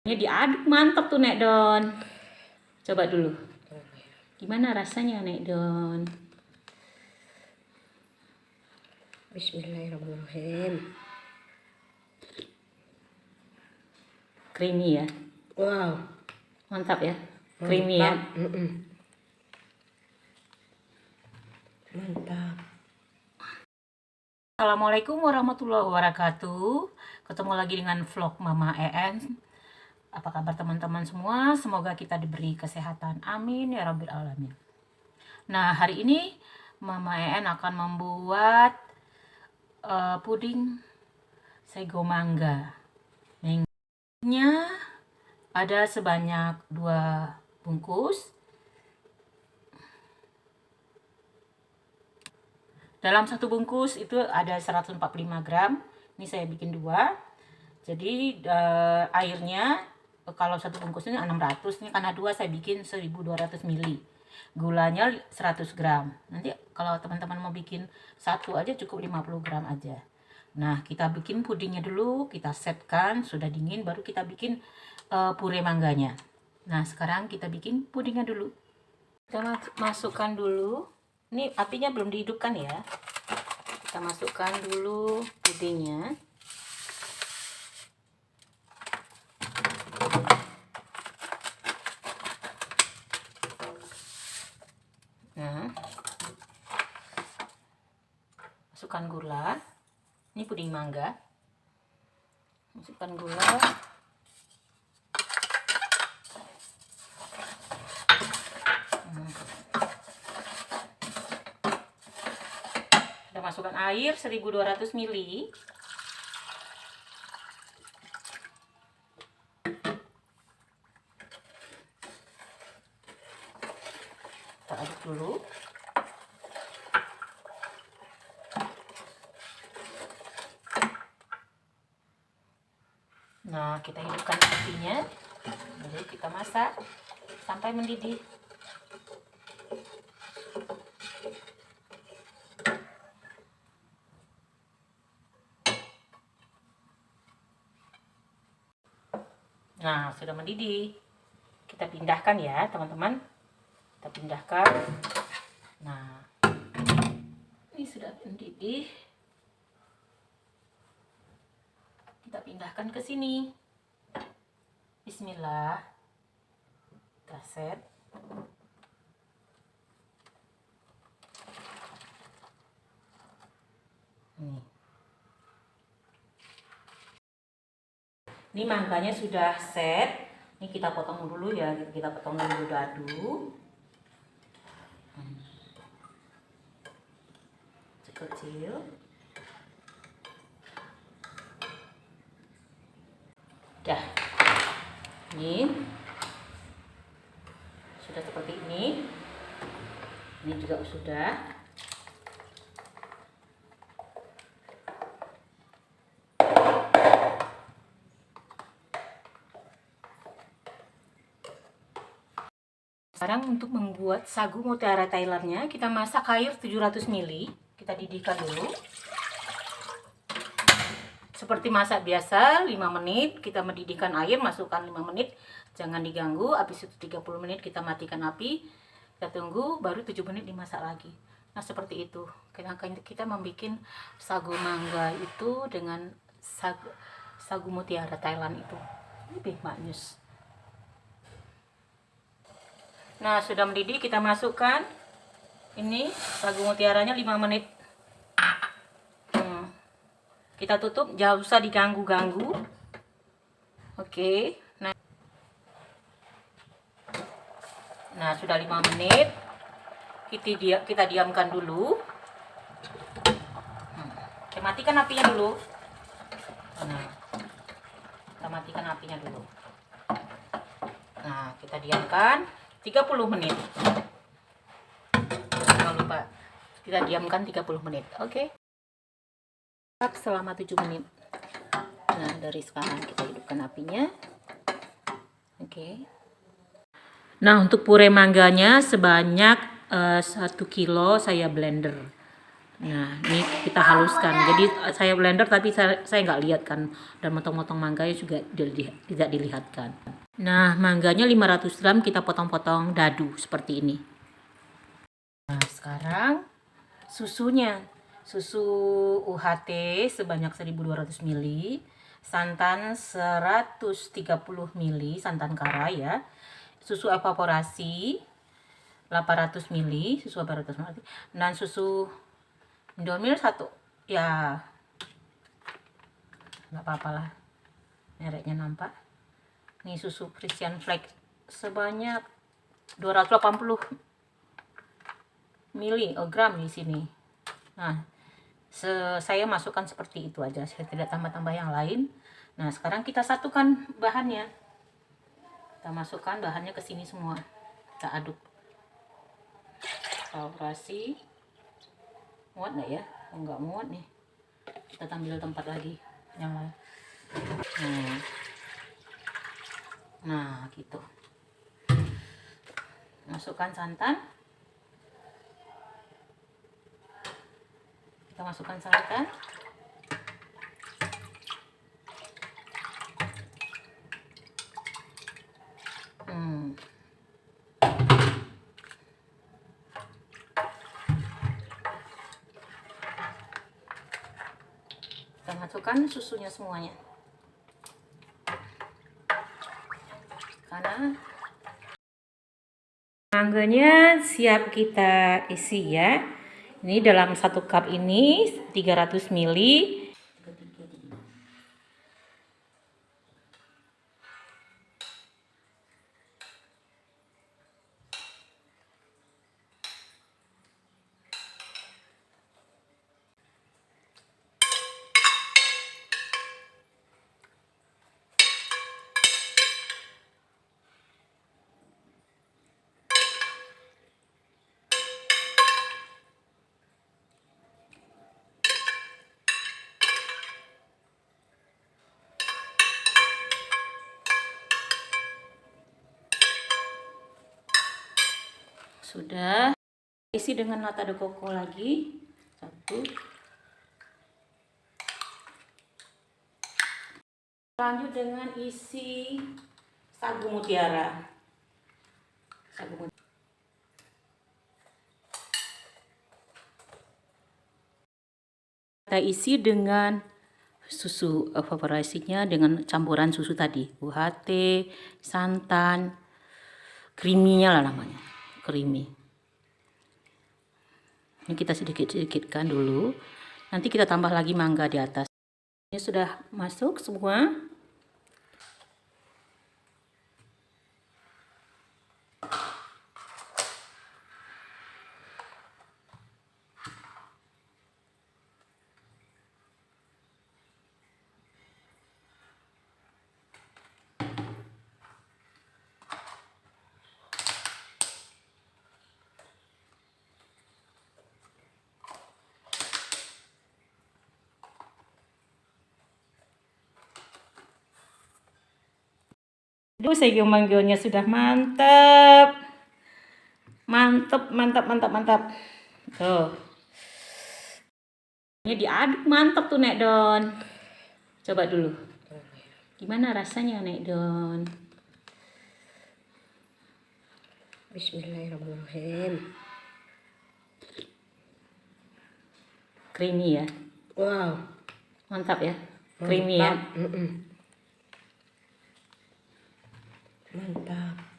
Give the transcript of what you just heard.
Ini diaduk mantap tuh Nek Don. Coba dulu. Gimana rasanya Nek Don? Bismillahirrahmanirrahim. Creamy ya. Wow, Mantap ya. Creamy ya. Mantap. Assalamualaikum warahmatullahi wabarakatuh. Ketemu lagi dengan vlog Mama EN. Apa kabar teman-teman semua? Semoga kita diberi kesehatan. Amin ya rabbil alamin. Nah, hari ini Mama EN akan membuat puding sago mangga. Mangga ada sebanyak 2 bungkus. Dalam satu bungkus itu ada 145 gram. Ini saya bikin 2. Jadi airnya kalau satu bungkus ini 600, ini karena 2 saya bikin 1200 ml. Gulanya 100 gram. Nanti kalau teman-teman mau bikin satu aja cukup 50 gram aja. Nah, kita bikin pudingnya dulu, kita setkan, sudah dingin baru kita bikin pure mangganya. Nah, sekarang kita bikin pudingnya dulu. Kita masukkan dulu. Ini apinya belum dihidupkan ya. Kita masukkan dulu pudingnya. Nah, masukkan gula. Ini puding mangga. Masukkan gula. Kita masukkan air 1200 ml. Kita aduk dulu. Nah, kita hidupkan apinya. Lalu kita masak sampai mendidih. Nah, sudah mendidih. Kita pindahkan ya, teman-teman. Kita pindahkan. Nah, ini sudah mendidih. Kita pindahkan ke sini. Bismillah. Kita set. Ini mangganya sudah set. Ini kita potong dulu ya. Kita potong dulu dadu. Kecil. Dah. Ini sudah seperti ini. Ini juga sudah. Sekarang untuk membuat sagu mutiara Thailandnya, kita masak air 700 ml. Kita didihkan dulu. Seperti masak biasa, 5 menit. Kita mendidihkan air, masukkan 5 menit. Jangan diganggu, habis itu 30 menit kita matikan api. Kita tunggu, baru 7 menit dimasak lagi. Nah, seperti itu. Kita membuat sagu mangga itu dengan sagu mutiara Thailand itu. Lebih maknyus. Nah, sudah mendidih, kita masukkan ini sagu mutiaranya 5 menit. Kita tutup, jangan usah diganggu-ganggu. Oke. Nah, sudah 5 menit. Kita diamkan dulu. Kita matikan apinya dulu. Nah, kita matikan apinya dulu. Nah, kita diamkan 30 menit. Jangan lupa kita diamkan 30 menit. Oke. Selama 7 menit. Nah, dari sekarang kita hidupkan apinya. Oke. Nah, untuk pure mangganya sebanyak 1 kilo saya blender. Nah, ini kita haluskan. Jadi saya blender tapi saya nggak lihat kan. Dan motong-motong mangganya juga tidak dilihatkan. Nah, mangganya 500 gram kita potong-potong dadu seperti ini. Nah, sekarang susunya. Susu UHT sebanyak 1200 ml, santan 130 ml, santan kara ya. Susu evaporasi 800 ml, susu evaporasi dan susu Indomil 1 ya, nggak apa-apa lah, mereknya nampak. Nih susu Frisian Flag sebanyak 280 miligram di sini. Nah, saya masukkan seperti itu aja, saya tidak tambah-tambah yang lain. Nah, sekarang kita satukan bahannya. Kita masukkan bahannya ke sini semua. Kita aduk. Evaporasi. Muat nggak ya? Oh, nggak muat nih. Kita ambil tempat lagi yang lain. Nah, gitu. Masukkan santan. Kita masukkan santan. Kita masukkan susunya semuanya. Karena mangganya siap kita isi ya. Ini dalam 1 cup ini 300 ml. Sudah, isi dengan nata de coco lagi 1. Lanjut dengan isi sagu mutiara. Kita isi dengan susu evaporasinya dengan campuran susu tadi, UHT, santan, creamy-nya lah namanya, creamy. Ini kita sedikit-sedikitkan dulu. Nanti kita tambah lagi mangga di atas. Ini sudah masuk semua. Aduh, saya manggilnya sudah mantap. Mantap. Tuh. Ini diaduk mantap tuh Nek Don. Coba dulu. Gimana rasanya Nek Don? Bismillahirrahmanirrahim. Creamy ya. Wow. Mantap ya. Creamy ya. Mantap.